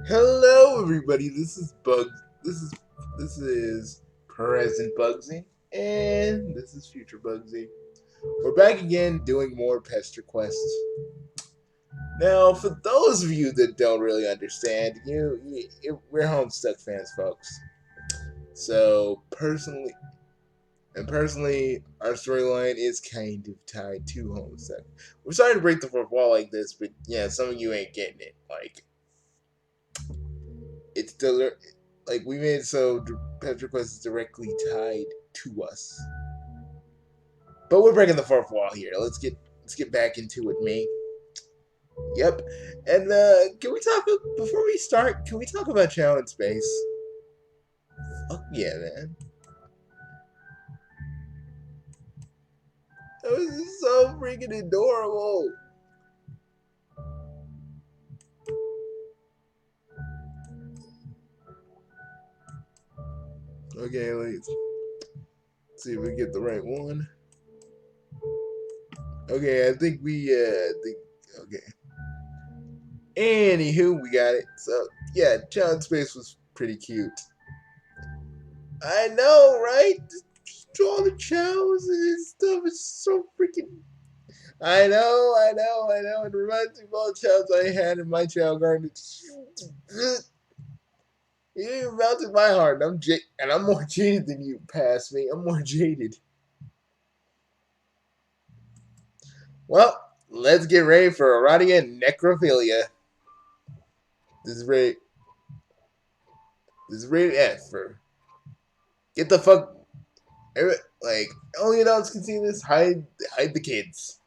Hello, everybody. This is present Bugsy, and this is future Bugsy. We're back again doing more pester quests. Now, for those of you that don't really understand, we're Homestuck fans, folks. So personally, our storyline is kind of tied to Homestuck. We're sorry to break the fourth wall like this, but yeah, some of you ain't getting it. It's still like we made it so Petra Quest is directly tied to us. But we're breaking the fourth wall here. Let's get back into it, me. Yep. And can we talk before we start? Can we talk about Chow in space? Fuck yeah, man. That was so freaking adorable. Okay, let's see if we get the right one. Okay, I think okay. Anywho, we got it. So yeah, Chow in space was pretty cute. I know, right? Just all the chows and stuff is so freaking. I know. It reminds me of all the chows I had in my chow garden. You melted my heart. And I'm more jaded than you. Past me. I'm more jaded. Well, let's get ready for Aradia necrophilia. This is ready. This is rated F for. Get the fuck. Like, only adults can see this. Hide the kids.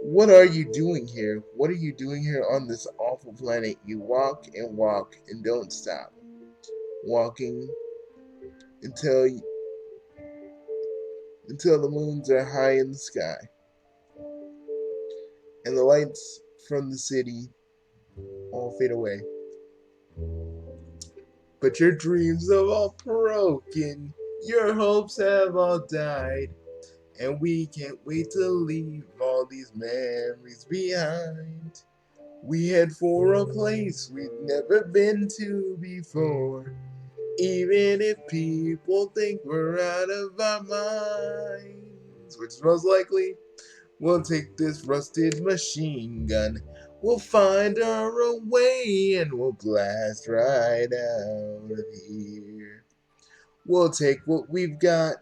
What are you doing here? What are you doing here on this awful planet? You walk and don't stop. Walking until the moons are high in the sky. And the lights from the city all fade away. But your dreams have all broken. Your hopes have all died. And we can't wait to leave all these memories behind. We head for a place we've never been to before. Even if people think we're out of our minds, which most likely, we'll take this rusted machine gun. We'll find our own way and we'll blast right out of here. We'll take what we've got.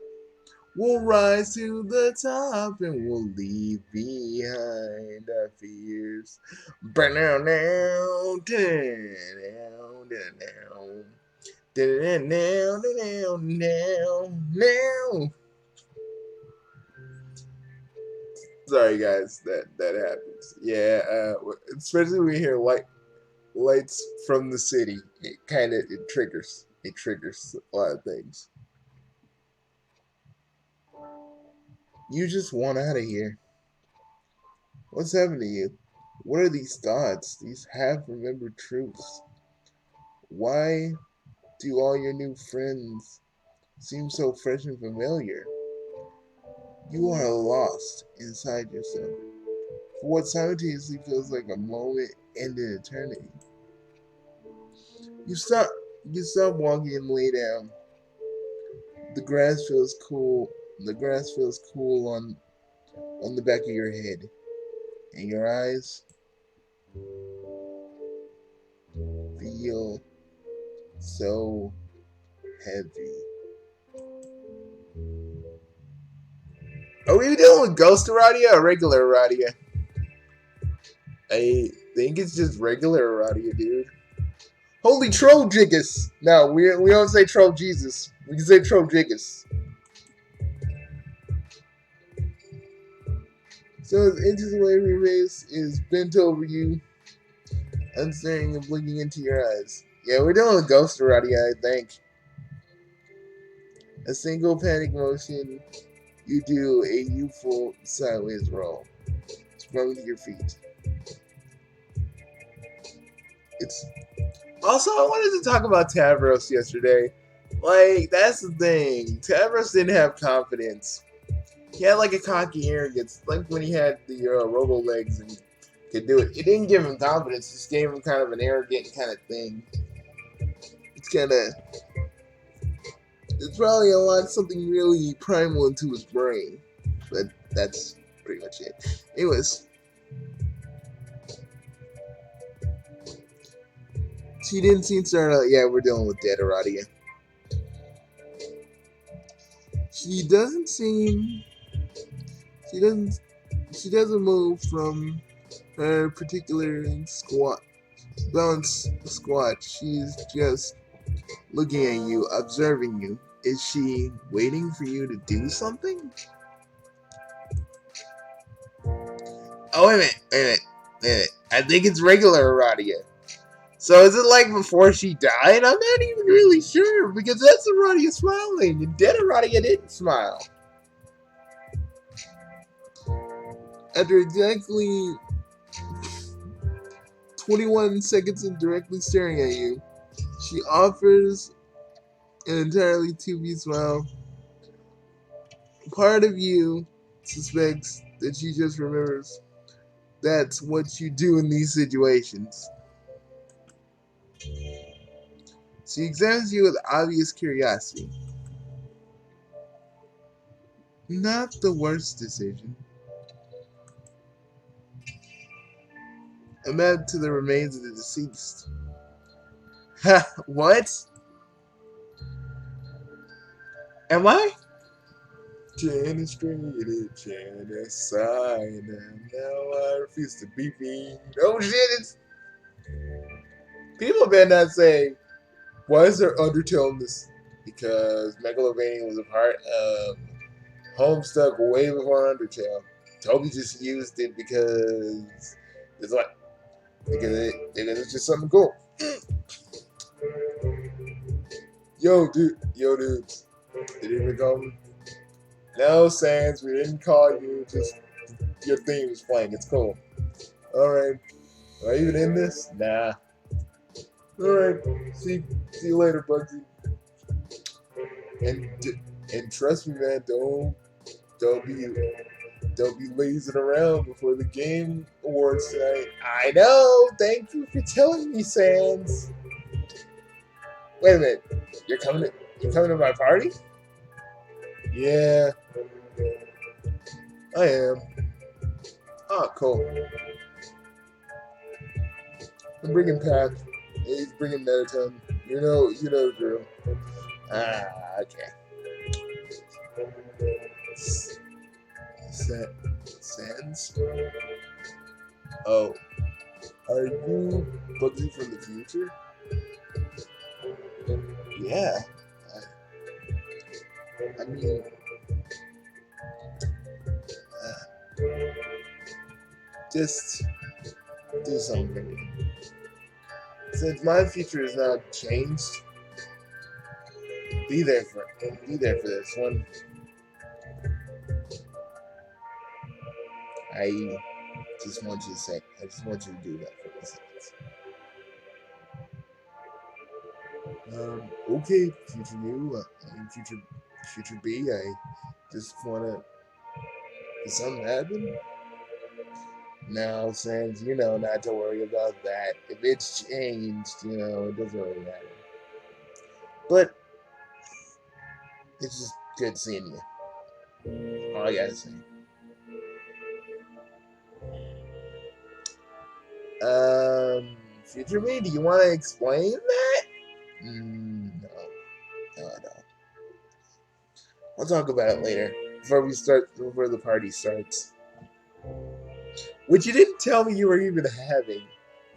We'll rise to the top and we'll leave behind our fears. Sorry, guys, that happens. Yeah, especially when we hear lights from the city. It triggers. It triggers a lot of things. You just want out of here. What's happened to you? What are these thoughts? These half-remembered truths? Why do all your new friends seem so fresh and familiar? You are lost inside yourself for what simultaneously feels like a moment and an eternity. You stop walking and lay down. The grass feels cool. The grass feels cool on the back of your head, and your eyes feel so heavy. Are we dealing with Ghost Aradia or regular Aradia? I think it's just regular Aradia, dude. Holy Troll Jiggus! No, we don't say Troll Jesus. We can say Troll Jiggus. So his anti-slavery face is bent over you, unstaring and blinking into your eyes. Yeah, we're dealing with Ghost Aradia, I think. A single panic motion, you do a youthful sideways roll. Sprung to your feet. It's also, I wanted to talk about Tavros yesterday. Like, that's the thing. Tavros didn't have confidence. He had like a cocky arrogance, like when he had the robo legs and could do it. It didn't give him confidence. It just gave him kind of an arrogant kind of thing. It's kind of... It's probably unlocked something really primal into his brain. But that's pretty much it. Anyways. She didn't seem to start out, yeah, we're dealing with Dead Aradia. She doesn't move from her particular balance squat. She's just looking at you, observing you. Is she waiting for you to do something? Oh, wait a minute. I think it's regular Aradia. So is it like before she died? I'm not even really sure, because that's Aradia smiling, and Dead Aradia didn't smile. After exactly 21 seconds of directly staring at you, she offers an entirely 2B smile. Part of you suspects that she just remembers that's what you do in these situations. She examines you with obvious curiosity. Not the worst decision. A map to the remains of the deceased. Ha! What? Am I? Demonstrated genocide, and now I refuse to be mean. Oh shit! It's people better not say, why is there Undertale in this? Because Megalovania was a part of Homestuck way before Undertale. Toby just used it because it's like because it's just something cool. Yo, dudes. Did you even call me? No, Sans, we didn't call you. Just your theme was playing. It's cool. All right. Are you even in this? Nah. All right. See you later, Bugsy. And trust me, man. Don't be lazing around before the game awards tonight. I know. Thank you for telling me, Sans. Wait a minute. You're coming to my party? Yeah, I am. Oh, cool. I'm bringing Pat. He's bringing Metatone. You know the drill. Ah, okay. Sans? Oh, are you Bugsy from the future? Yeah. I mean, just do something. Since my future is not changed, be there for this one. I just want you to do that for me. Okay, future you, and future B, I just wanna, did something happen? Now, Sans, not to worry about that. If it's changed, it doesn't really matter. But, it's just good seeing you. All I gotta say. Future me, do you want to explain that? No, I don't. I'll talk about it later, before the party starts. Which you didn't tell me you were even having.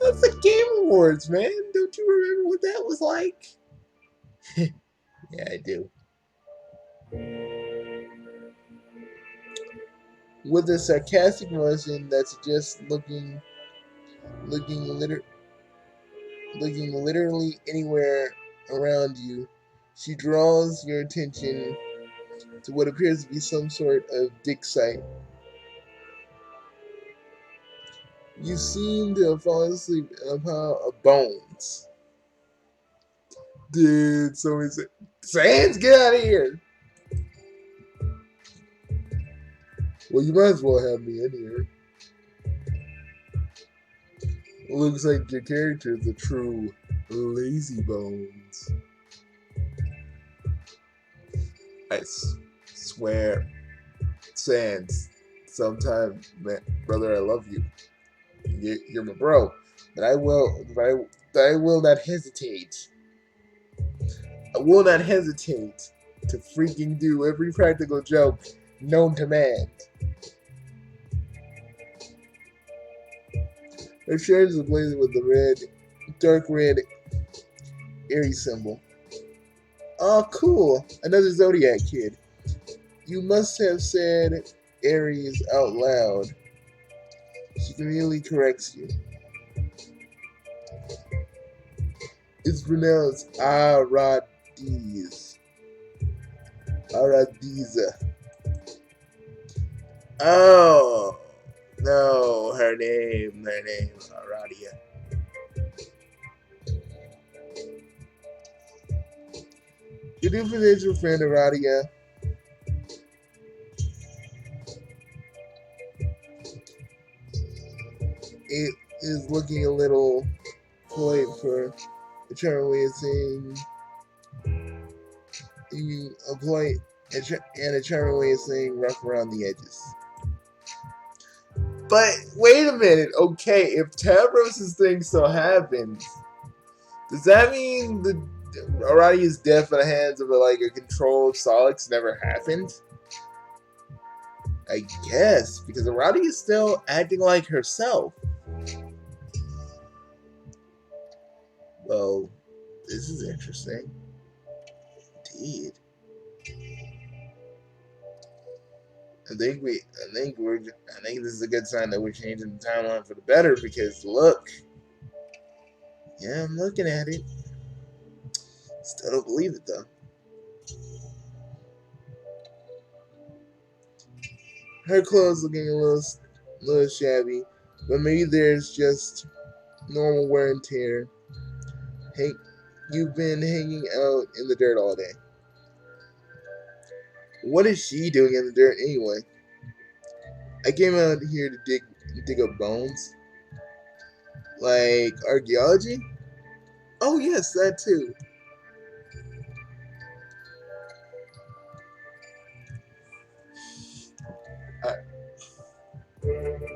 That's the Game Awards, man. Don't you remember what that was like? Yeah, I do. With a sarcastic motion that's just looking literally anywhere around you, she draws your attention to what appears to be some sort of dig site. You seem to have fallen asleep in a pile of bones. Dude, somebody said, Sans, get out of here! Well, you might as well have me in here. Looks like your character is a true lazy bones. I swear, Sans, sometime, man, brother, I love you. You're my bro, but I will not hesitate. I will not hesitate to freaking do every practical joke known to man. Her shirt is blazing with the dark red Aries symbol. Oh, cool! Another Zodiac kid. You must have said Aries out loud. She immediately corrects you. It's pronounced Aradiz. Aradiza. Oh, no, her name is Aradia. Your new potential friend Aradia it is looking a little polite for a charming way of saying a polite and a charming way of saying rough around the edges. But wait a minute, okay, if Tavros' thing still happens, does that mean the Aradia's death in the hands of a controlled Solix never happened? I guess, because Aradia is still acting like herself. Well, this is interesting. Indeed. I think this is a good sign that we're changing the timeline for the better, because look. Yeah, I'm looking at it. Still don't believe it though. Her clothes looking a little shabby, but maybe there's just normal wear and tear. Hey, you've been hanging out in the dirt all day. What is she doing in the dirt anyway? I came out here to dig up bones. Like archaeology? Oh yes, that too.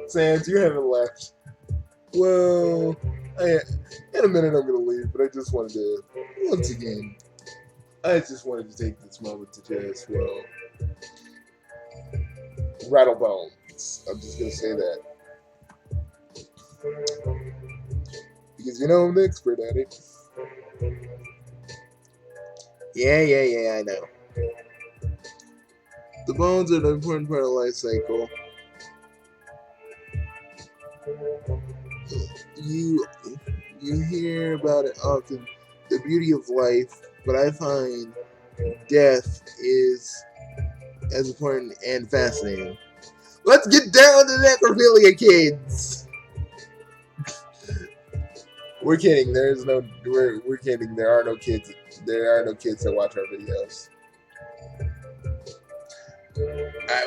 Sans, you haven't left. Well, in a minute I'm gonna leave, but I just wanted to, once again, I just wanted to take this moment to just, rattle bones. I'm just gonna say that. Because I'm an expert at it. Yeah, I know. The bones are an important part of the life cycle. You hear about it often, the beauty of life, but I find death is as important and fascinating. Let's get down to necrophilia, kids! We're kidding. We're kidding. There are no kids. There are no kids that watch our videos.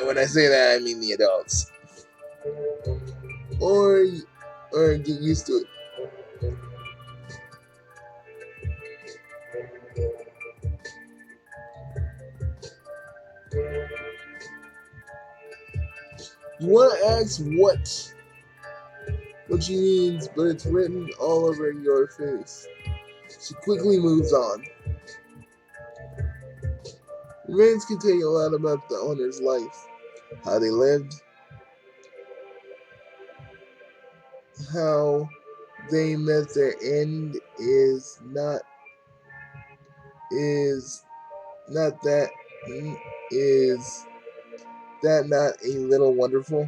When I say that, I mean the adults. Or get used to it. You want to ask what she means, but it's written all over your face. She quickly moves on. Remains can tell you a lot about the owner's life, how they lived, how they met their end is not that not a little wonderful?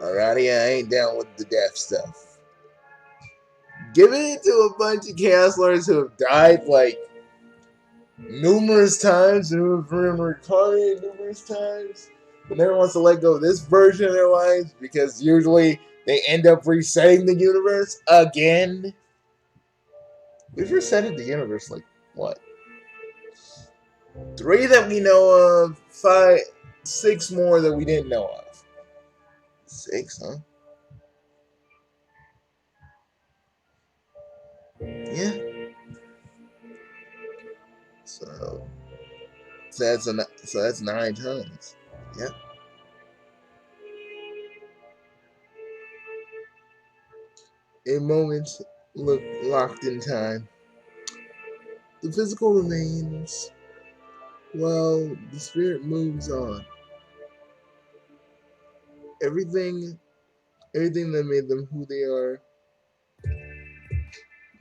Alrighty, I ain't down with the death stuff. Giving it to a bunch of Chaos Lords who have died numerous times and who have been reincarnated numerous times, but never wants to let go of this version of their lives because usually they end up resetting the universe again. We've resetted the universe what? 3 that we know of, 6 more that we didn't know of. 6, huh? So that's 9 tons. Yep. A moment locked in time. The physical remains while the spirit moves on. Everything that made them who they are,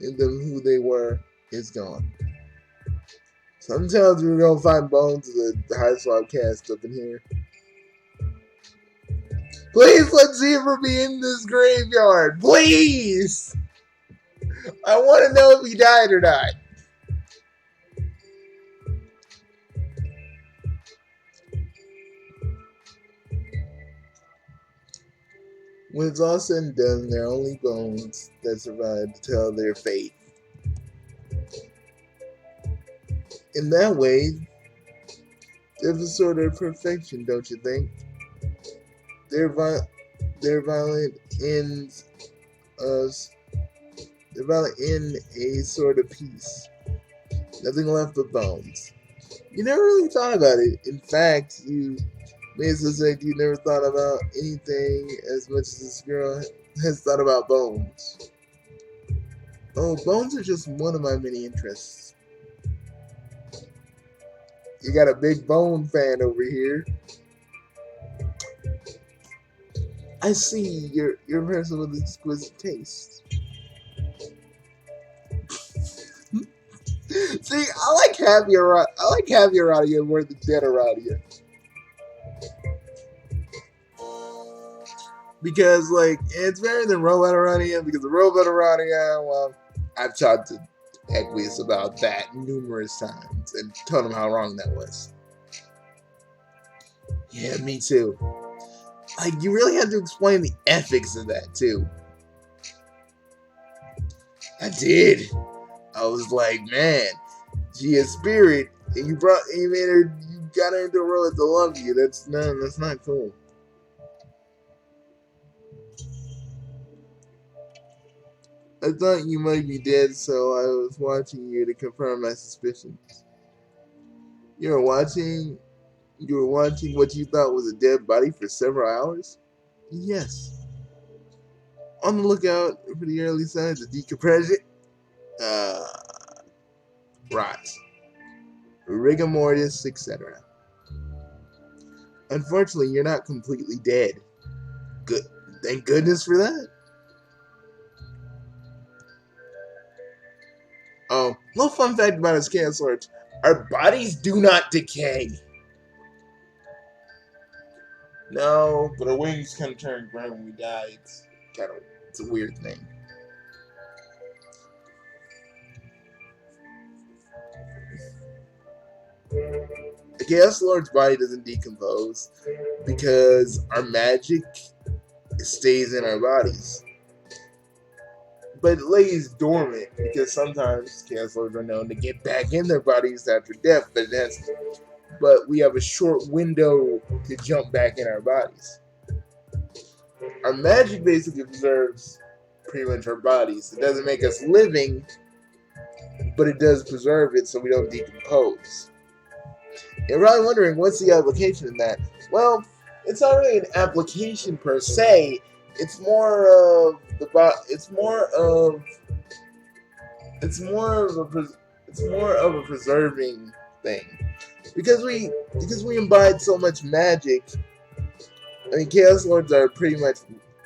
made them who they were, is gone. Sometimes we're gonna find bones of the high swap cast up in here. Please let Zebra be in this graveyard. Please! I want to know if he died or not. When it's all said and done, there are only bones that survive to tell their fate. In that way, there's a sort of perfection, don't you think? Their violent ends us. Their violent end a sort of peace. Nothing left but bones. You never really thought about it. In fact, you may as well say you never thought about anything as much as this girl has thought about bones. Oh, bones are just one of my many interests. You got a big bone fan over here. I see you're a person with exquisite taste. See, I like happy Aradia more than dead Aradia. Because, like, it's better than Robot Aradia, because the Robot Aradia, well, I've talked to Equius about that numerous times and told him how wrong that was. Yeah, me too. Like, you really had to explain the ethics of that, too. I did. I was like, man, she a spirit, and you got her into a role to love you. That's not cool. I thought you might be dead, so I was watching you to confirm my suspicions. You were watching what you thought was a dead body for several hours? Yes. On the lookout for the early signs of decompression. Rot. Rigor mortis, etc. Unfortunately, you're not completely dead. Good. Thank goodness for that. Oh, little fun fact about us cancelers. Our bodies do not decay. No, but our wings kind of turn gray when we die. It's a weird thing. The Chaos Lord's body doesn't decompose because our magic stays in our bodies. But it lays dormant because sometimes Chaos Lords are known to get back in their bodies after death, but we have a short window to jump back in our bodies. Our magic basically preserves pretty much our bodies. It doesn't make us living, but it does preserve it so we don't decompose. You're probably wondering, what's the application in that? Well, it's not really an application per se. It's more of a preserving thing. Because we imbibe so much magic. I mean, Chaos Lords are pretty much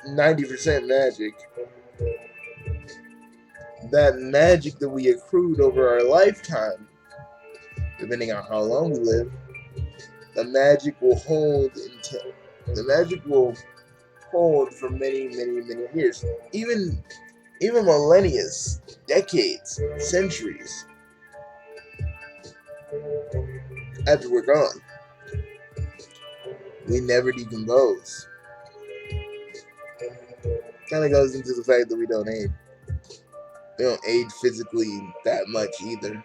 90% magic. That magic that we accrued over our lifetime, depending on how long we live, the magic will hold for many, many, many years, even millennia, decades, centuries after we're gone. We never decompose. Kind of goes into the fact that we don't age. We don't age physically that much either.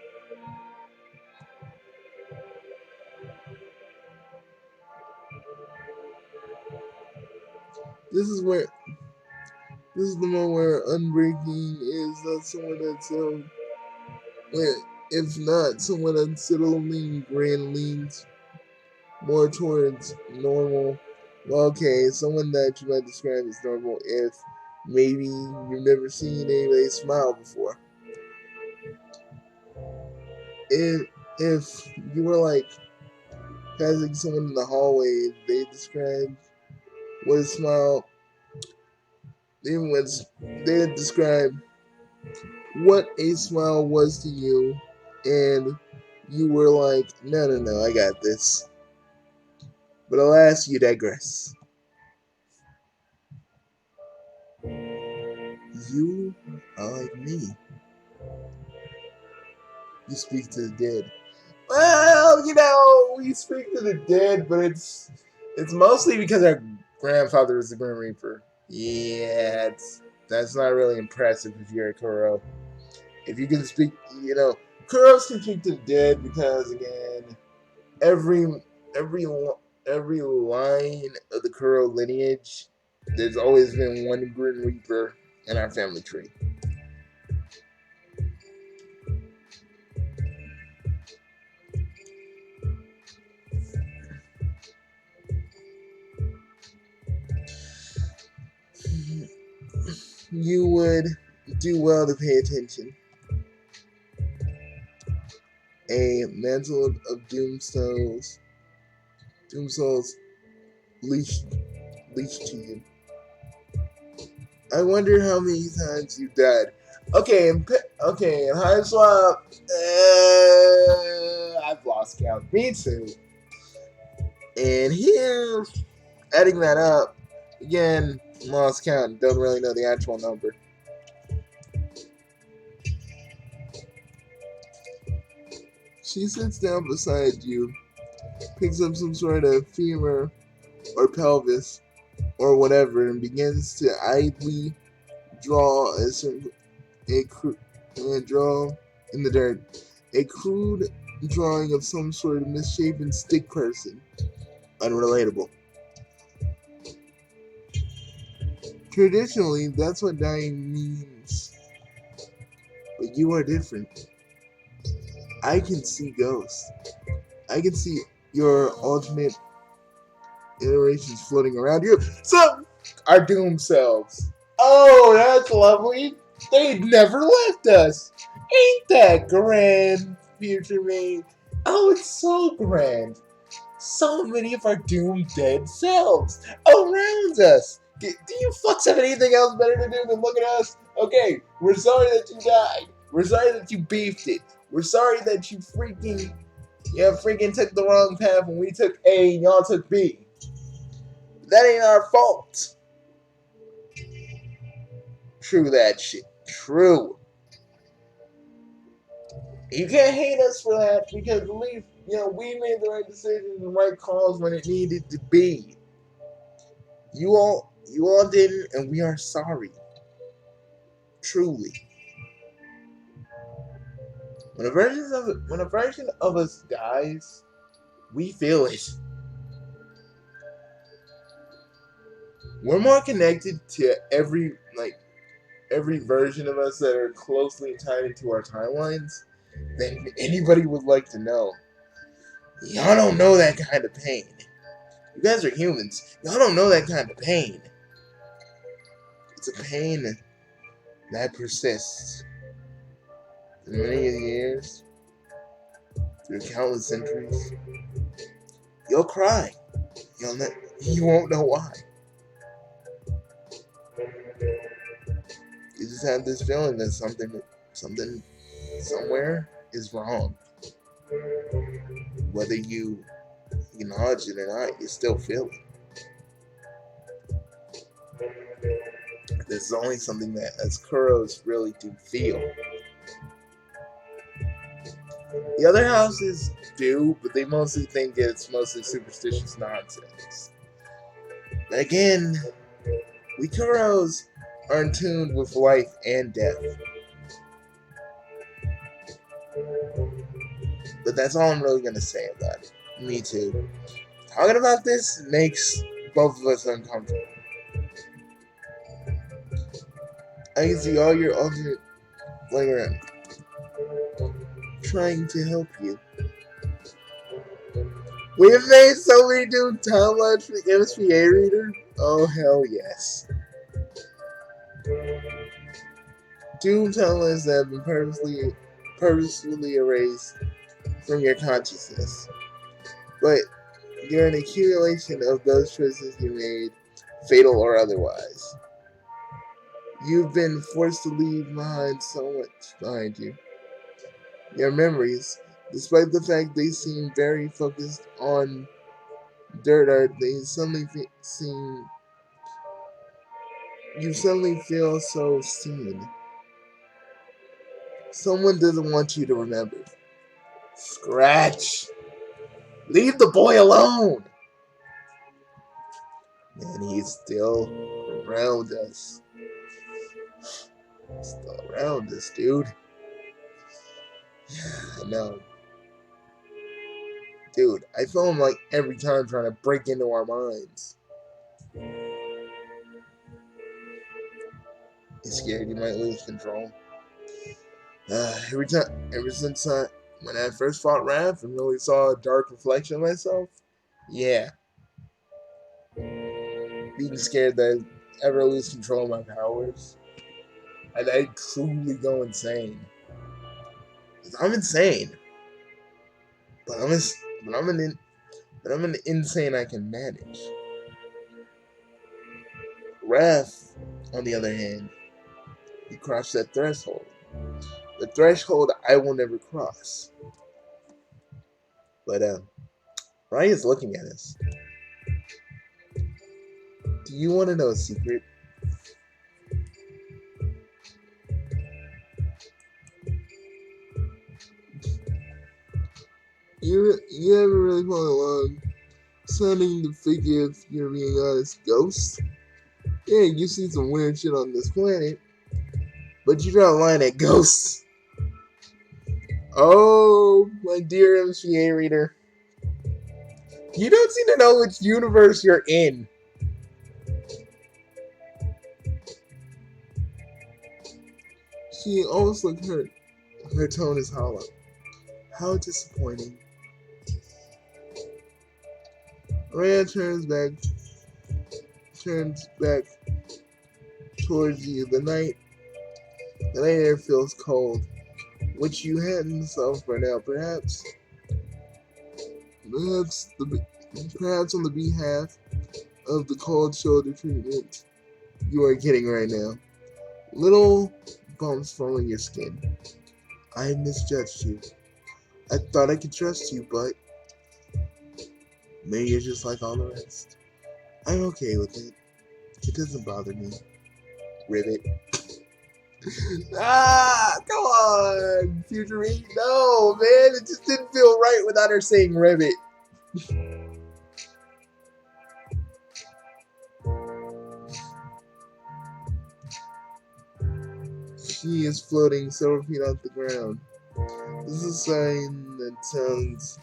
This is the moment where unbreaking is not someone that's if not someone unsettling, grand leans more towards normal. Well, okay, someone that you might describe as normal if maybe you've never seen anybody smile before. If you were like passing someone in the hallway, they describe what a smile. They describe what a smile was to you, and you were like, no, no, no, I got this. But alas, you digress. You are like me. You speak to the dead. Well, we speak to the dead, but it's mostly because our grandfather was the Grim Reaper. Yeah, that's not really impressive if you're a Kuro. If you can speak, Kuros can speak to the dead because again, every every every line of the Kuro lineage, there's always been one Grim Reaper in our family tree. You would do well to pay attention. A mantle of doom souls leashed to you. I wonder how many times you've died. Okay, in High Swap, I've lost count. Me too. And here, adding that up, again, lost count. Don't really know the actual number. She sits down beside you, picks up some sort of femur or pelvis or whatever, and begins to idly draw draw in the dirt a crude drawing of some sort of misshapen stick person. Unrelatable. Traditionally, that's what dying means. But you are different. I can see ghosts. I can see your alternate iterations floating around you. So, our doom selves. Oh, that's lovely. They never left us. Ain't that grand, future me? Oh, it's so grand. So many of our doomed dead selves around us. Do you fucks have anything else better to do than look at us? Okay, we're sorry that you died. We're sorry that you beefed it. We're sorry that you freaking took the wrong path when we took A and y'all took B. That ain't our fault. True that shit. True. You can't hate us for that because we made the right decisions and right calls when it needed to be. You all didn't, and we are sorry. Truly. When a version of us dies, we feel it. We're more connected to every version of us that are closely tied into our timelines than anybody would like to know. Y'all don't know that kind of pain. You guys are humans. Y'all don't know that kind of pain. It's a pain that persists through many years, through countless centuries. You'll cry. You won't know why. You just have this feeling that something somewhere is wrong. Whether you acknowledge it or not, you still feel it. This is only something that as Kuros really do feel. The other houses do, but they mostly think it's mostly superstitious nonsense. But again, we Kuros are in tune with life and death. But that's all I'm really going to say about it. Me too. Talking about this makes both of us uncomfortable. I can see all your alternate laying around, trying to help you. We've made somebody do timelines for MSPA Reader? Oh, hell yes. Doom timelines that have been purposefully erased from your consciousness. But you're an accumulation of those choices you made, fatal or otherwise. You've been forced to leave behind so much behind you. Your memories, despite the fact they seem very focused on dirt art, you suddenly feel so seen. Someone doesn't want you to remember. Scratch! Leave the boy alone! And he's still around us. Still around us, dude. I know. Dude, I feel him like every time trying to break into our minds. He's scared you might lose control. Ever since when I first fought Raph and really saw a dark reflection of myself, yeah, being scared that I'd ever lose control of my powers, I'd truly go insane. 'Cause I'm insane, but I'm an insane I can manage. Raph, on the other hand, he crossed that threshold. The threshold I will never cross. But Ryan's looking at us. Do you want to know a secret? You haven't really followed along, sounding to figure if you're being honest, ghost. Yeah, you see some weird shit on this planet, but you draw a line at ghosts. Oh, my dear MCA reader, you don't seem to know which universe you're in. She almost looked hurt. Her tone is hollow. How disappointing. Rhea turns back towards you. The night air feels cold, which you hadn't felt for now. Perhaps on the behalf of the cold shoulder treatment you are getting right now. Little bumps following your skin. I misjudged you. I thought I could trust you, but maybe you're just like all the rest. I'm okay with it. It doesn't bother me. Ribbit. Come on, Future Me. No, man, it just didn't feel right without her saying ribbit. She is floating several feet off the ground. This is a sign that sounds...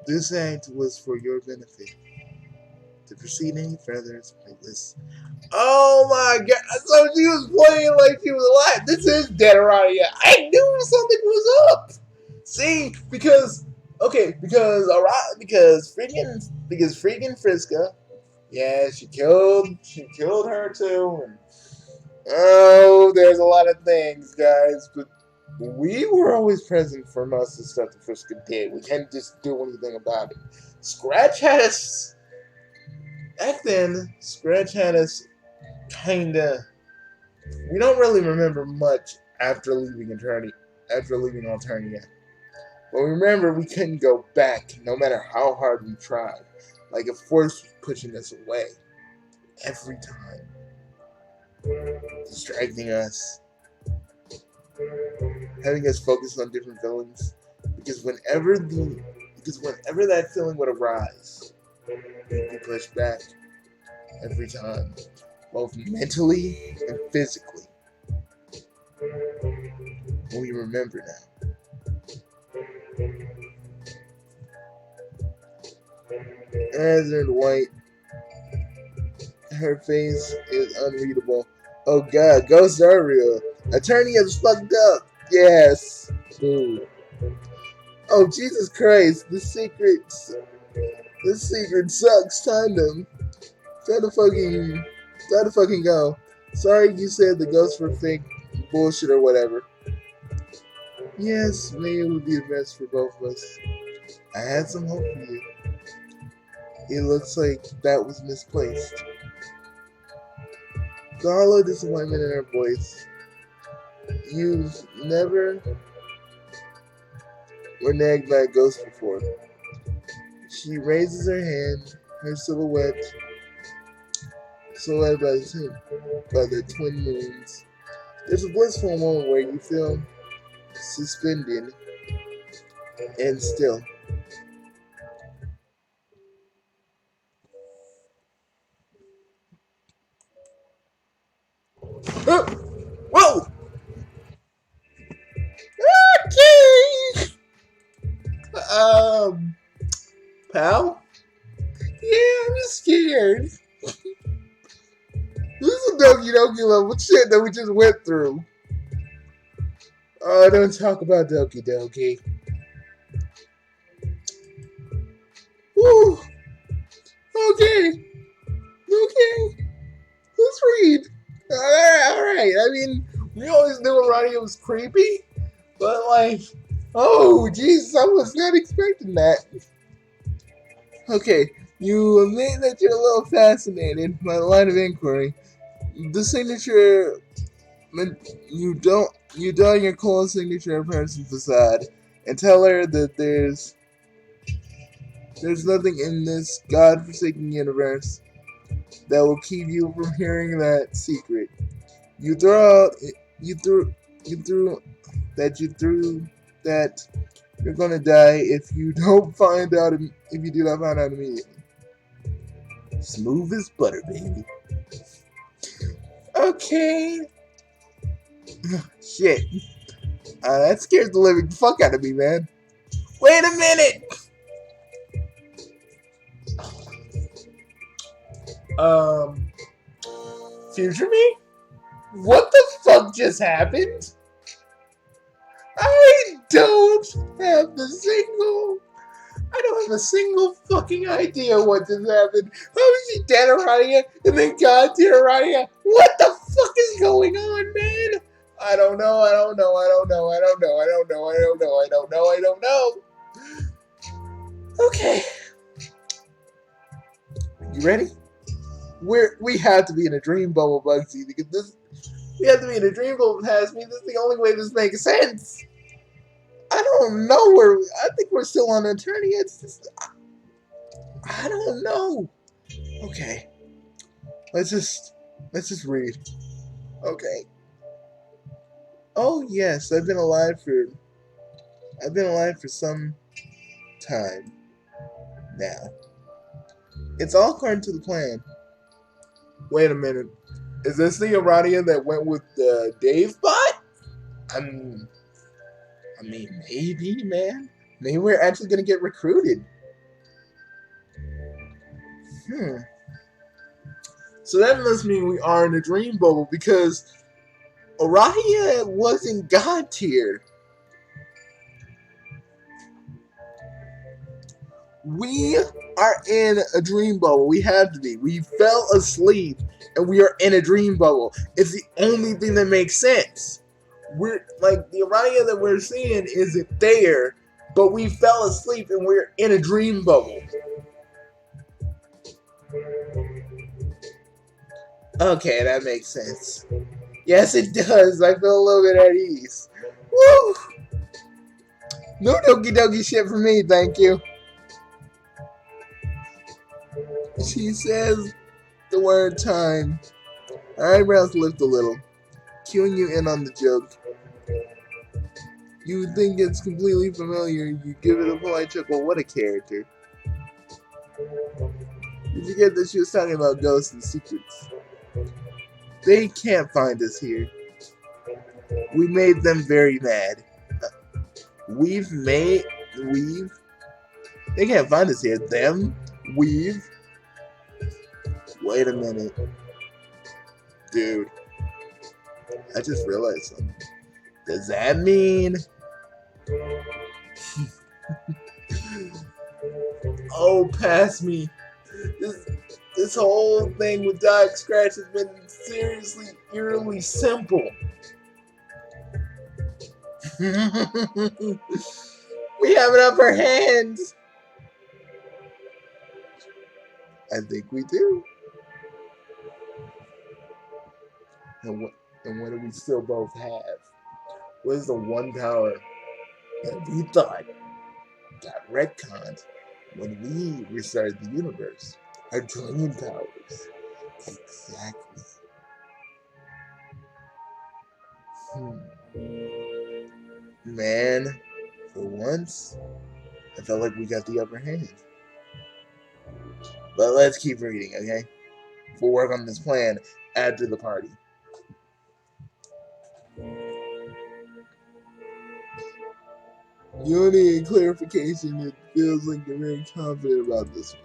This act was for your benefit. To proceed any further is pointless. Oh my god! So she was playing like she was alive. This is Dead Aradia. I knew something was up. See, because freaking Friska, yeah, she killed her too. And, oh, there's a lot of things, guys, but we were always present for most of the stuff that Friska did. We can't just do anything about it. Scratch had us. Back then, Scratch had us kinda. We don't really remember much after leaving Alternia. But remember, we couldn't go back, no matter how hard we tried. Like a force was pushing us away. Every time. Distracting us. Having us focus on different feelings. Because whenever that feeling would arise, we'd be pushed back. Every time. Both mentally and physically. We remember now. eyes are white. Her face is unreadable. Oh god, Ghost Aradia. Attorney is fucked up. Yes. Ooh. Oh Jesus Christ, the secret sucks. Time to fucking go. Sorry you said the ghosts were fake bullshit or whatever. Yes, maybe it would be the best for both of us. I had some hope for you. It looks like that was misplaced. The hollow disappointment in her voice. You've never were nagged by a ghost before. She raises her hand, her silhouette by the twin moons. There's a blissful moment where you feel suspended and still. Whoa! Okay! Pal? Yeah, I'm just scared. This is a Doki Doki level shit that we just went through. Oh, don't talk about Doki Doki. Woo! Okay. Let's read. Alright. I mean, we always knew Aradia was creepy, but like, oh, Jesus, I was not expecting that. Okay, you admit that you're a little fascinated by the line of inquiry. The signature, you draw your cold signature of person's facade, and tell her that there's nothing in this godforsaken universe that will keep you from hearing that secret. You threw that you're gonna die if you do not find out immediately. Smooth as butter, baby. Okay. Shit. That scares the living fuck out of me, man. Wait a minute! Future me? What the fuck just happened? I don't have a single fucking idea what just happened. How is she dead, Aradia? And then God did Aradia? What the fuck is going on, man? I don't know. Okay. You ready? We have to be in a dream bubble, Bugsy, because we have to be in a dream bubble past me. This is the only way this makes sense. I don't know I think we're still on attorney. It's just, I don't know. Okay. Let's just read. Okay. Oh yes, I've been alive for some time now. It's all according to the plan. Wait a minute. Is this the Aradia that went with the Dave bot? I mean, maybe, man. Maybe we're actually gonna get recruited. So that must mean we are in a dream bubble because Aradia wasn't God tier. We are in a dream bubble. We have to be. We fell asleep and we are in a dream bubble. It's the only thing that makes sense. We're like the Aradia that we're seeing isn't there, but we fell asleep and we're in a dream bubble. Okay, that makes sense. Yes, it does. I feel a little bit at ease. Woo! No Doki Doki shit for me, thank you. She says the word time. Her eyebrows lift a little, cueing you in on the joke. You think it's completely familiar, you give it a polite chuckle. What a character. You forget that she was talking about ghosts and secrets. They can't find us here. We made them very mad. They can't find us here. Them? Weave. Wait a minute. Dude. I just realized something. Does that mean... Oh, pass me. This whole thing with Dog Scratch has been seriously, eerily simple. We have an upper hand. I think we do. And what do we still both have? What is the one power that we thought got retconned when we restarted the universe? Our dream powers. Exactly. Man, for once, I felt like we got the upper hand. But let's keep reading, okay? We'll work on this plan after the party. You need clarification. It feels like you're very confident about this one.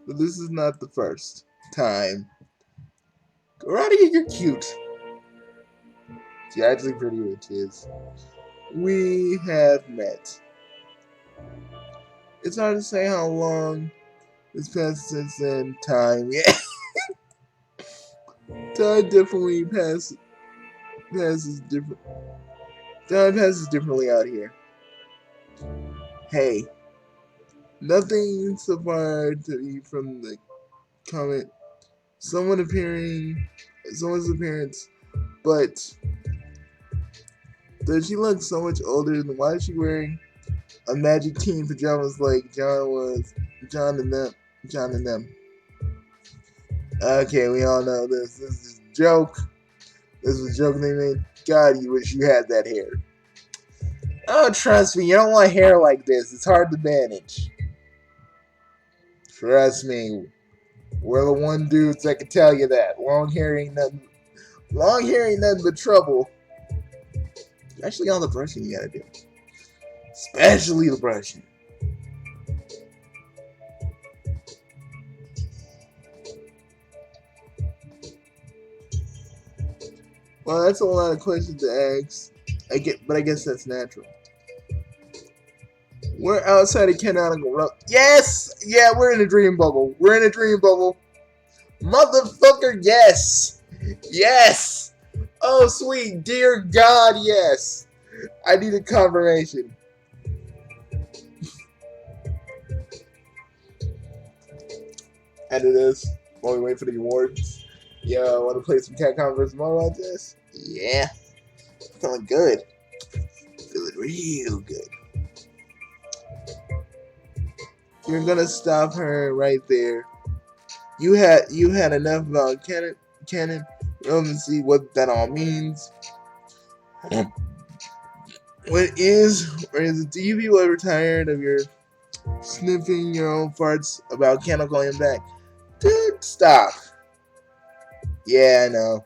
But this is not the first time. Aradia, you're cute. She actually pretty rich is. We have met. It's hard to say how long has passed since then. Time, yeah. Time definitely passes different. Time passes differently out here. Hey, nothing so far to be from the comment. Someone's appearance, but does she look so much older? Than why is she wearing a magic teen pajamas like John and them? Okay, we all know this. This is a joke. This was a joke they made. God, you wish you had that hair. Oh, trust me, you don't want hair like this. It's hard to manage. Trust me. We're the one dudes that can tell you that. Long hair ain't nothing but trouble. Especially all the brushing you gotta do. Especially the brushing. Well, that's a lot of questions to ask. But I guess that's natural. We're outside of canonical road. Yes! Yeah, we're in a dream bubble. We're in a dream bubble. Motherfucker, yes! Yes! Oh, sweet dear God, yes! I need a confirmation. End of this while we wait for the awards. Yo, want to play some Capcom vs. Marvel about this? Yeah. Feeling good. Feeling real good. You're gonna stop her right there. You had enough about canon. Let's see what that all means. What is, or is it? Do you people ever tired of your sniffing your own farts about Canon going back? Dude, stop. Yeah, I know.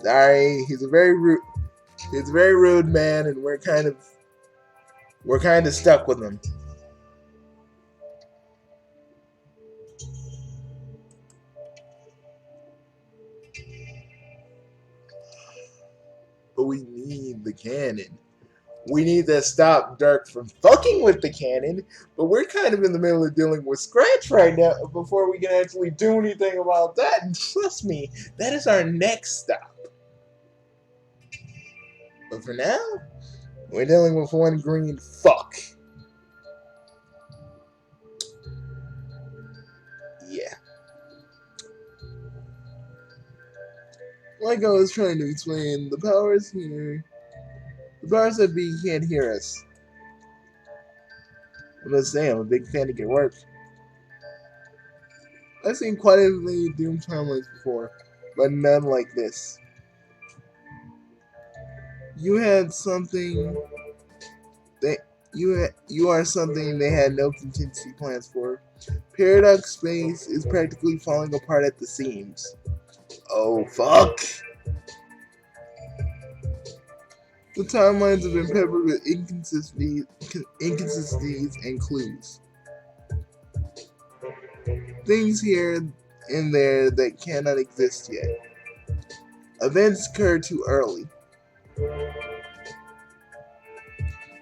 Sorry, he's a very rude man, and we're kind of stuck with him. But we need the canon. We need to stop Dirk from fucking with the canon, but we're kind of in the middle of dealing with Scratch right now before we can actually do anything about that. And trust me, that is our next stop. But for now, we're dealing with one green fuck. Yeah. Like I was trying to explain, the powers here... The powers that be can't hear us. I must say, I'm a big fan of your work. I've seen quite a few Doom timelines before, but none like this. You had something that you are something they had no contingency plans for. Paradox space is practically falling apart at the seams. Oh fuck! The timelines have been peppered with inconsistencies and clues. Things here and there that cannot exist yet. Events occur too early.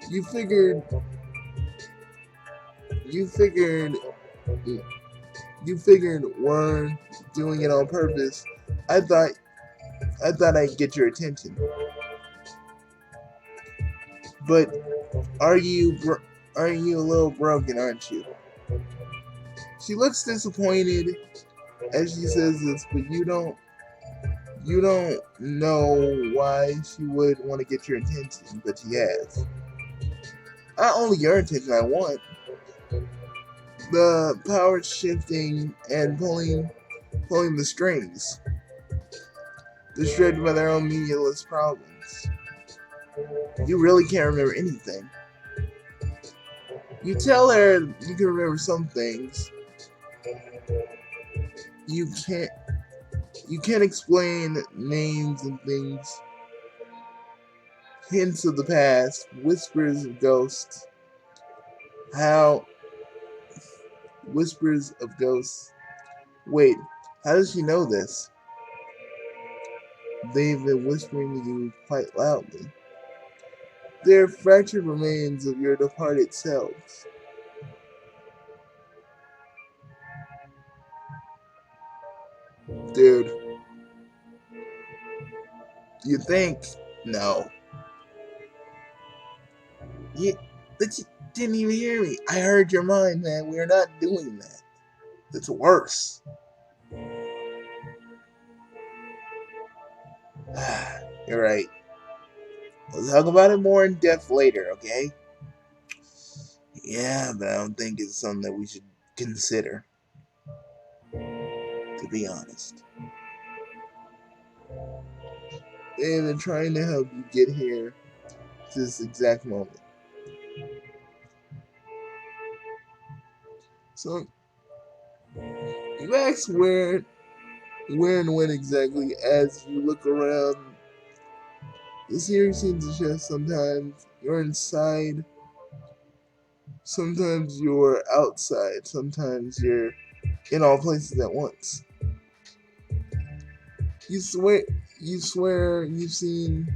You figured, you figured, you figured we're doing it on purpose. I thought, I thought I'd get your attention. But are you, are you a little broken, aren't you? She looks disappointed as she says this, but you don't know why she would want to get your attention, but she has. Not only your attention I want. The power shifting and pulling the strings, distracted by their own meaningless problems. You really can't remember anything. You tell her you can remember some things. You can't explain names and things. Hints of the past, whispers of ghosts. How whispers of ghosts. Wait, how does she know this? They've been whispering to you quite loudly. They're fractured remains of your departed selves. Dude, you think? No. But you didn't even hear me. I heard your mind, man. We're not doing that. It's worse. You're right. We'll talk about it more in depth later, okay? Yeah, but I don't think it's something that we should consider, to be honest. And they're trying to help you get here to this exact moment. So, you ask where and when exactly as you look around. The series seems to shift sometimes. You're inside, sometimes you're outside, sometimes you're in all places at once. You swear you've seen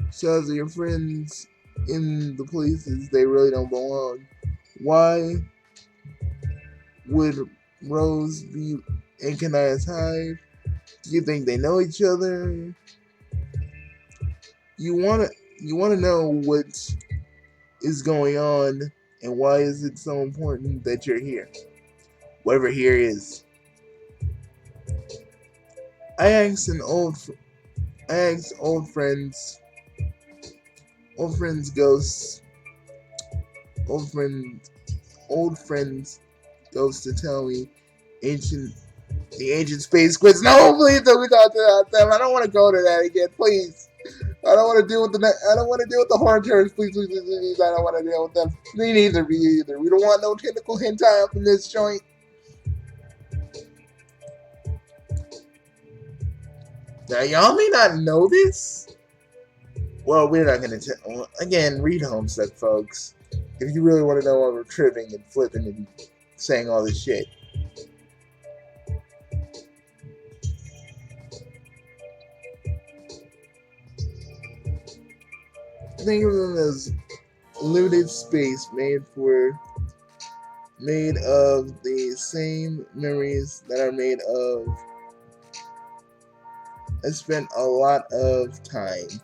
shots of your friends in the places they really don't belong. Why would Rose be in Kanaya's hive? Do you think they know each other? You wanna know what is going on and why is it so important that you're here? Whatever here is. I asked old friends ghosts, old friends, old friends ghosts to tell me the ancient space quiz. No, please don't we talk about them. I don't want to go to that again, please. I don't want to deal with the horror terrors. Please. I don't want to deal with them. Me neither. Me either. We don't want no tentacle hentai up in this joint. Now, y'all may not know this. Well, we're not going to tell. Again, read Homestuck, folks. If you really want to know why we're tripping and flipping and saying all this shit. Think of them as limited space made of the same memories that are made of. I spent a lot of time.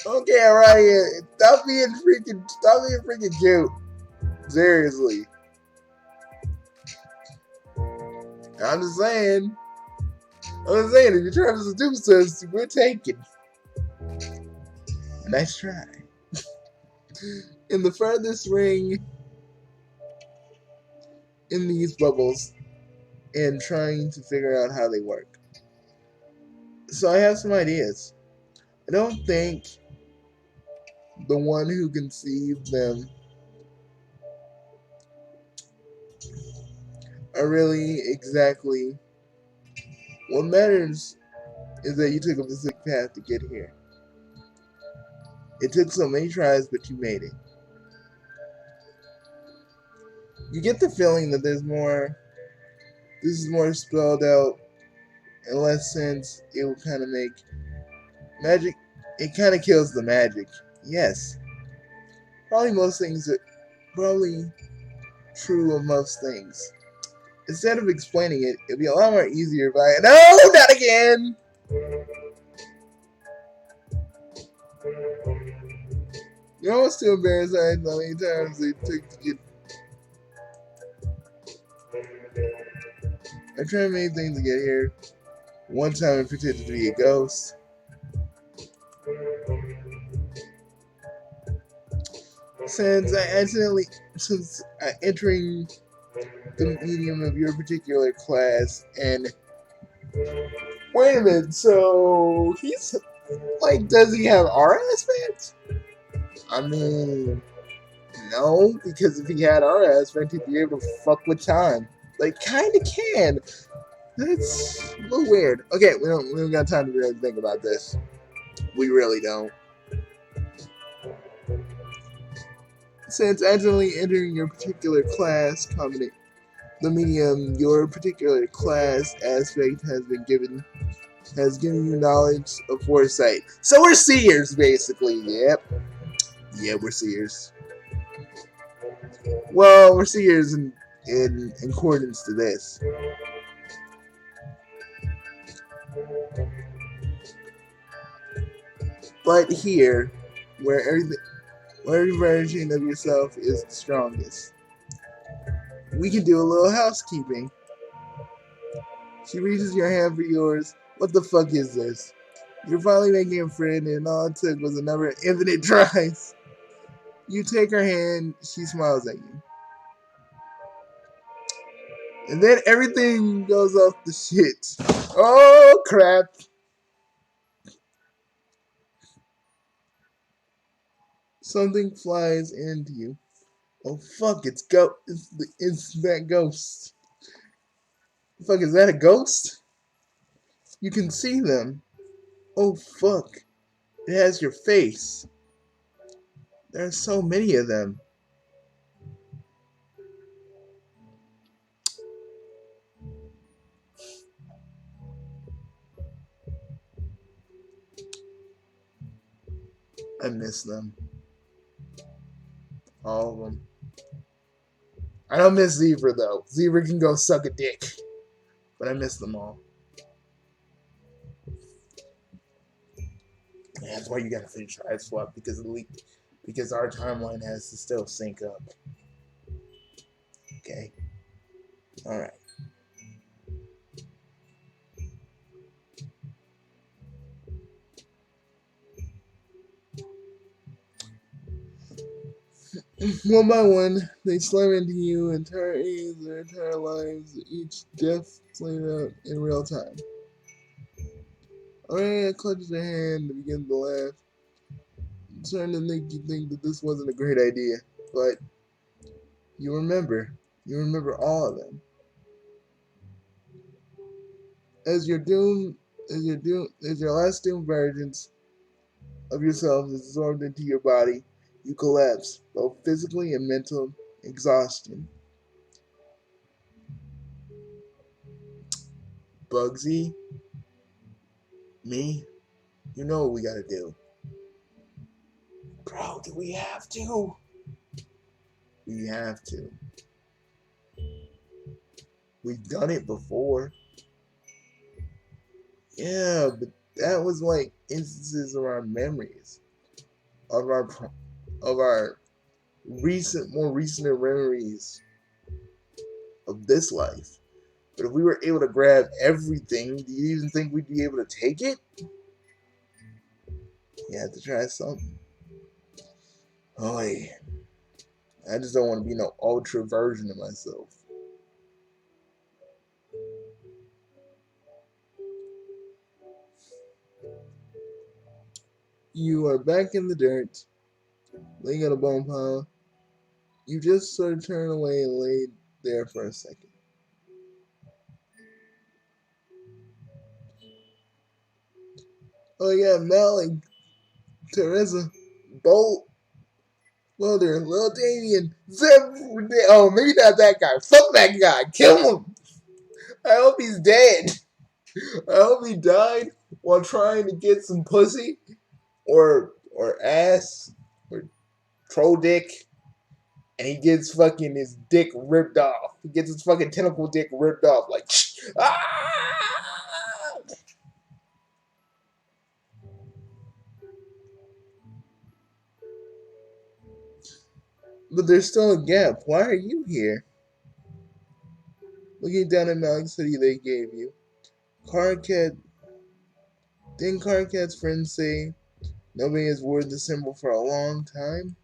Okay, Aradia, stop being freaking cute. Seriously. I'm just saying, if you're trying to seduce us, we're taking. Nice try. In the furthest ring in these bubbles and trying to figure out how they work. So I have some ideas. I don't think the one who conceived them are really exactly what matters is that you took a specific path to get here. It took so many tries, but you made it. You get the feeling that there's more. This is more spelled out in less sense. It will kind of make magic. It kind of kills the magic. Yes, probably most things. Probably true of most things. Instead of explaining it, it'd be a lot more easier if I. No, not again. You know what's too embarrassing? How many times they took to get. I tried many things to get here. One time I pretended to be a ghost. Since entering the medium of your particular class, and wait a minute, so he's like, does he have our aspect? I mean, no, because if he had our aspect, he'd be able to fuck with time. Like, kinda can. That's a little weird. Okay, we don't got time to really think about this. We really don't. Since accidentally entering your particular class the medium your particular class aspect has given you knowledge of foresight. So we're seers, basically. Yep. Yeah, we're seers. Well, we're seers in accordance to this. But here, where every version of yourself is the strongest, we can do a little housekeeping. She reaches your hand for yours. What the fuck is this? You're finally making a friend, and all it took was a number of infinite tries. You take her hand, she smiles at you. And then everything goes off the shit. Oh, crap. Something flies into you. Oh, fuck, it's that ghost. Fuck, is that a ghost? You can see them. Oh, fuck. It has your face. There are so many of them. I miss them. All of them. I don't miss Zebra, though. Zebra can go suck a dick. But I miss them all. And that's why you gotta finish Tribe Swap, because because our timeline has to still sync up. Okay? Alright. One by one, they slam into you and their entire lives, each death played out in real time. Araya clutches her hand and begins to laugh. I'm starting to make you think that this wasn't a great idea, but you remember. You remember all of them. As your last doomed versions of yourself is absorbed into your body, you collapse, both physically and mental exhaustion. Bugsy, me, you know what we gotta do. Bro, do we have to? We have to. We've done it before. Yeah, but that was like instances of our memories, of our more recent memories of this life. But if we were able to grab everything, do you even think we'd be able to take it? You have to try something. Oh, yeah. I just don't want to be no ultra version of myself. You are back in the dirt, laying on a bone pile. You just sort of turn away and lay there for a second. Oh yeah, Mel and Teresa, Bolt. Mother, Lil Damien, Zip. Oh, maybe not that guy. Fuck that guy. Kill him. I hope he's dead. I hope he died while trying to get some pussy or ass or troll dick, and he gets fucking his dick ripped off. He gets his fucking tentacle dick ripped off, like ah! But there's still a gap. Why are you here? Looking down at Malik City they gave you. Cardcat. Didn't Cardcat's friends say nobody has worn the symbol for a long time?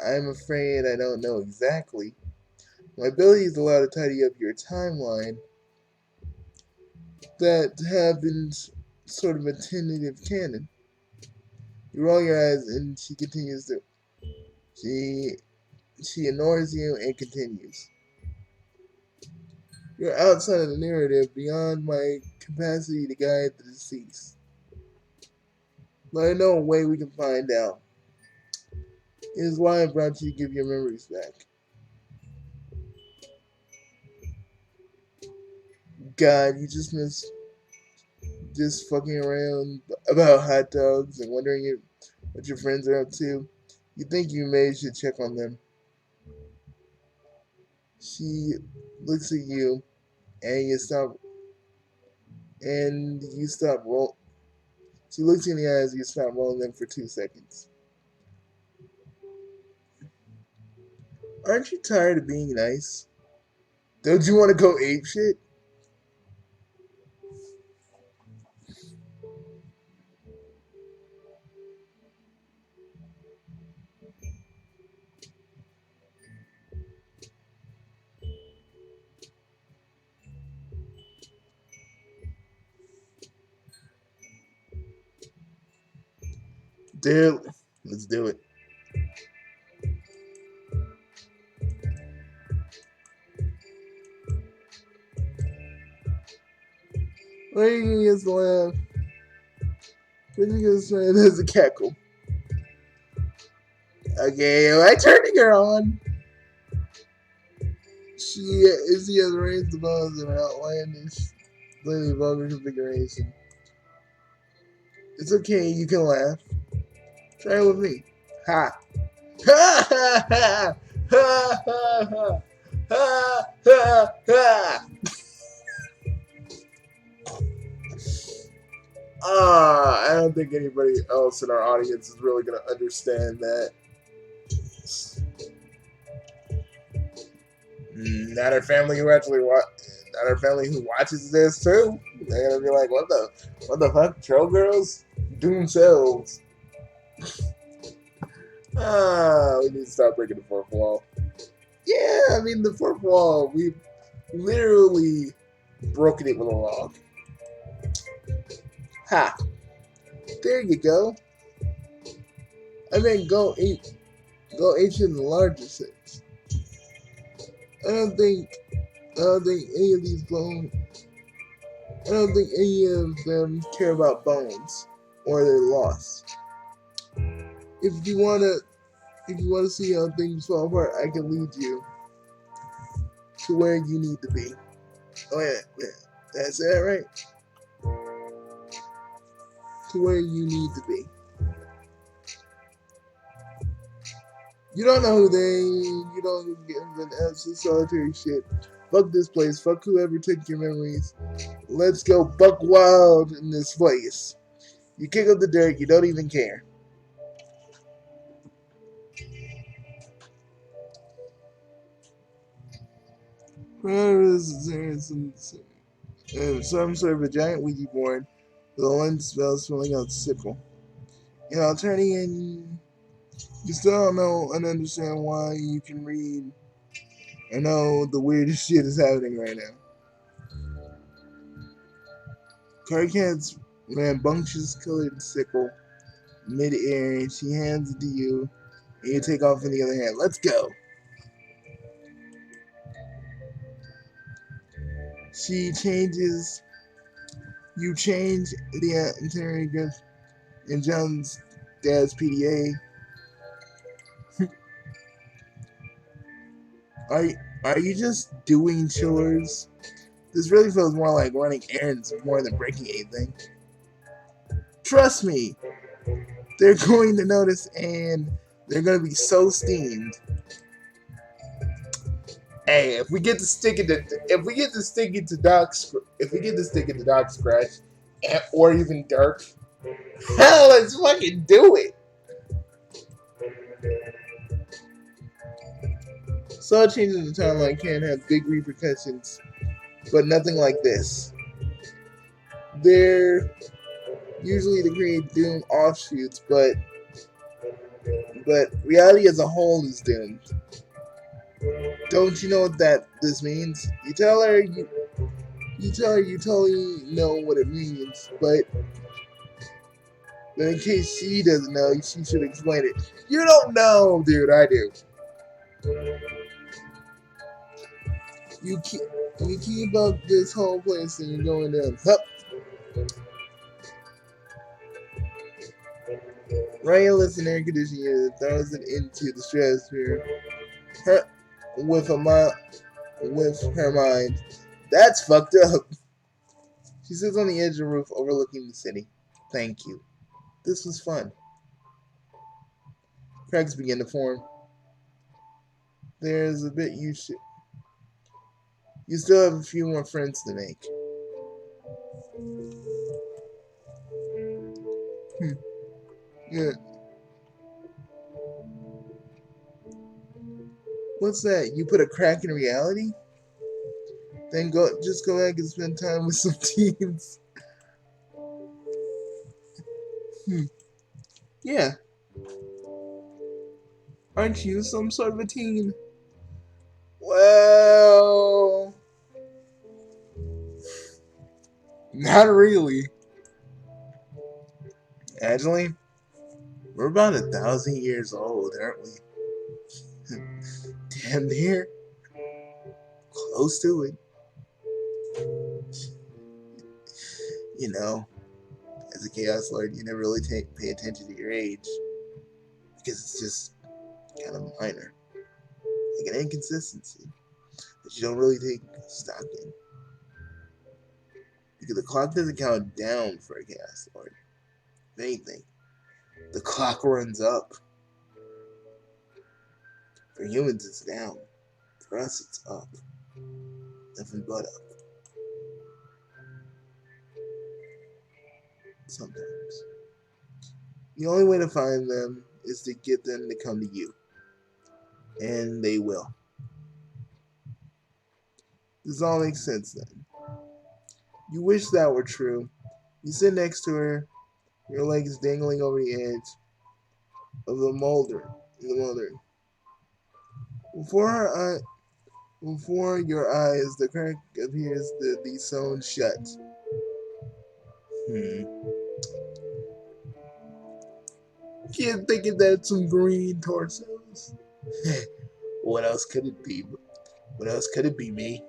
I'm afraid I don't know exactly. My abilities allow to tidy up your timeline. That happens sort of a tentative canon. You roll your eyes and she continues to. She ignores you and continues. You're outside of the narrative, beyond my capacity to guide the deceased. But I know a way we can find out. It is why I brought you to give your memories back. God, you just miss just fucking around about hot dogs and wondering what your friends are up to. You think you maybe should check on them. She looks at you and you stop roll. She looks you in the eyes and you stop rolling them for 2 seconds. Aren't you tired of being nice? Don't you want to go ape shit? Dude, let's do it. Rainy is the laugh. Pretty good friend has a cackle. Okay, am I turning her on? She has raised the bones in an outlandish, slightly vulgar configuration. It's okay, you can laugh. Try it with me. Ha! Ha ha ha! Ha ha ha! Ha ha ha! I don't think anybody else in our audience is really going to understand that. Not our family who watches this too. They're gonna be like, what the fuck? Troll girls do themselves. We need to stop breaking the fourth wall. Yeah, I mean the fourth wall, we literally broken it with a log. Ha! There you go. I mean, go H in the larger sense. I don't think any of these bones. I don't think any of them care about bones or their loss. If you wanna see how things fall apart, I can lead you to where you need to be. Oh yeah, that's it, right? To where you need to be. You don't know who you don't give an absolute solitary shit. Fuck this place. Fuck whoever took your memories. Let's go buck wild in this place. You kick up the dirt, you don't even care. Some sort of a giant Ouija board with a one spell swirling out the sickle. Turning in, you still don't know and understand why you can read or know the weirdest shit is happening right now. Cardcat's rambunctious colored sickle mid-air, and she hands it to you, and you take off in the other hand. Let's go! You change the itinerary and John's Dad's PDA. Are you just doing chores? This really feels more like running errands more than breaking anything. Trust me, they're going to notice and they're going to be so steamed. Hey, if we get to stick it to Doc Scratch, or even Dirk, hell, let's fucking do it. Saw changes in the timeline can have big repercussions, but nothing like this. They're usually to create doomed offshoots, but reality as a whole is doomed. Don't you know what this means? You tell her you totally know what it means, but in case she doesn't know, she should explain it. You don't know, dude. I do. You keep up this whole place and you're going down. Hup. Rainless and air conditioning unit throws it into the stratosphere. With her mind. That's fucked up. She sits on the edge of the roof overlooking the city. Thank you. This was fun. Cracks begin to form. There's a bit you still have a few more friends to make. Yeah. What's that? You put a crack in reality? Then just go back and spend time with some teens. Yeah. Aren't you some sort of a teen? Well, not really. Actually, we're about 1,000 years old, aren't we? Damn near. Close to it. You know, as a Chaos Lord, you never really pay attention to your age. Because it's just kind of minor. Like an inconsistency that you don't really take stock in. Because the clock doesn't count down for a Chaos Lord. If anything, the clock runs up. For humans, it's down. For us, it's up. Nothing but up. Sometimes. The only way to find them is to get them to come to you. And they will. This all makes sense then. You wish that were true. You sit next to her, your legs dangling over the edge of the molder. Before your eyes, the crack appears to be sewn shut. Can't think of that some green torsos. What else could it be? What else could it be, me?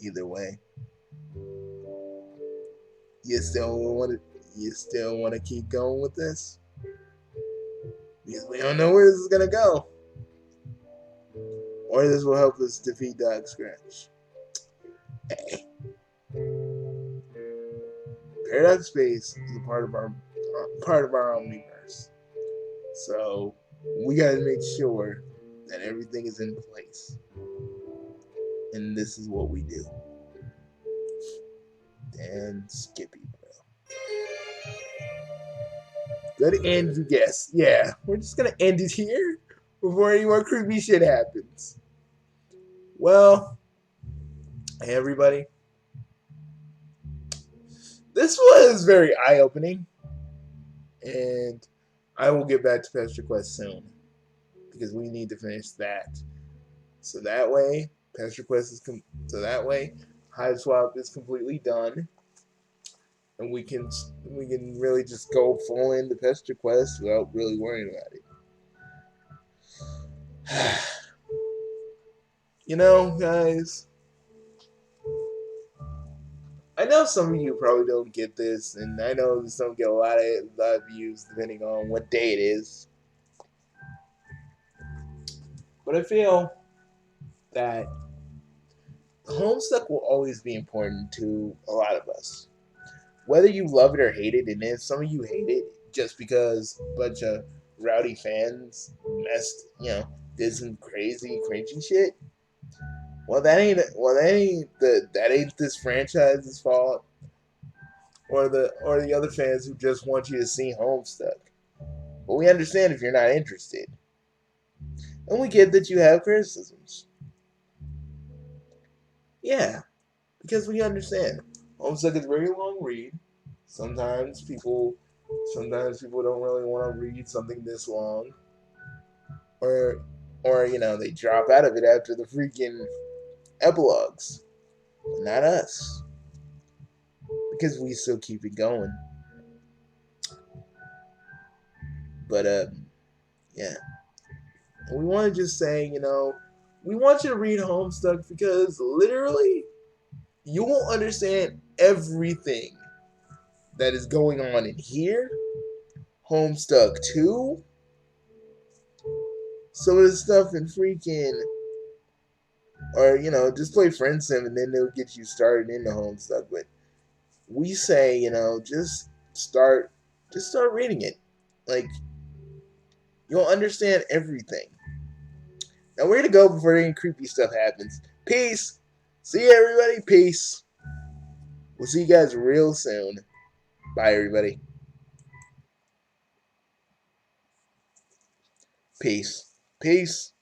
Either way, you still want to keep going with this? Because we don't know where this is gonna go. Or this will help us defeat Doc Scratch. Hey. Paradox Space is a part of our omniverse. So we gotta make sure that everything is in place. And this is what we do. And Skippy, bro. Good end, you guess. Yeah, we're just gonna end it here before any more creepy shit happens. Well, hey everybody. This was very eye-opening. And I will get back to Pester Quest soon. Because we need to finish that. So that way, Hive Swap is completely done. And we can really just go full into Pester Quest without really worrying about it. You know, guys, I know some of you probably don't get this, and I know this don't get a lot of views depending on what day it is. But I feel that Homestuck will always be important to a lot of us, whether you love it or hate it. And if some of you hate it just because a bunch of rowdy fans did some crazy, cringy shit. That ain't this franchise's fault, or the other fans who just want you to see Homestuck. But we understand if you're not interested, and we get that you have criticisms. Yeah, because we understand. Homestuck is a very long read. Sometimes people, sometimes people don't really want to read something this long, or they drop out of it after the freaking epilogues. Not us, because we still keep it going. But yeah, and we want to just say, we want you to read Homestuck because literally you won't understand everything that is going on in here. Homestuck 2, some of the stuff in freaking, or just play Friend Sim and then they'll get you started into Homestuck. But we say, start, just start reading it. Like, you'll understand everything. Now we're gonna go before any creepy stuff happens. Peace. See you, everybody. Peace. We'll see you guys real soon. Bye, everybody. Peace. Peace.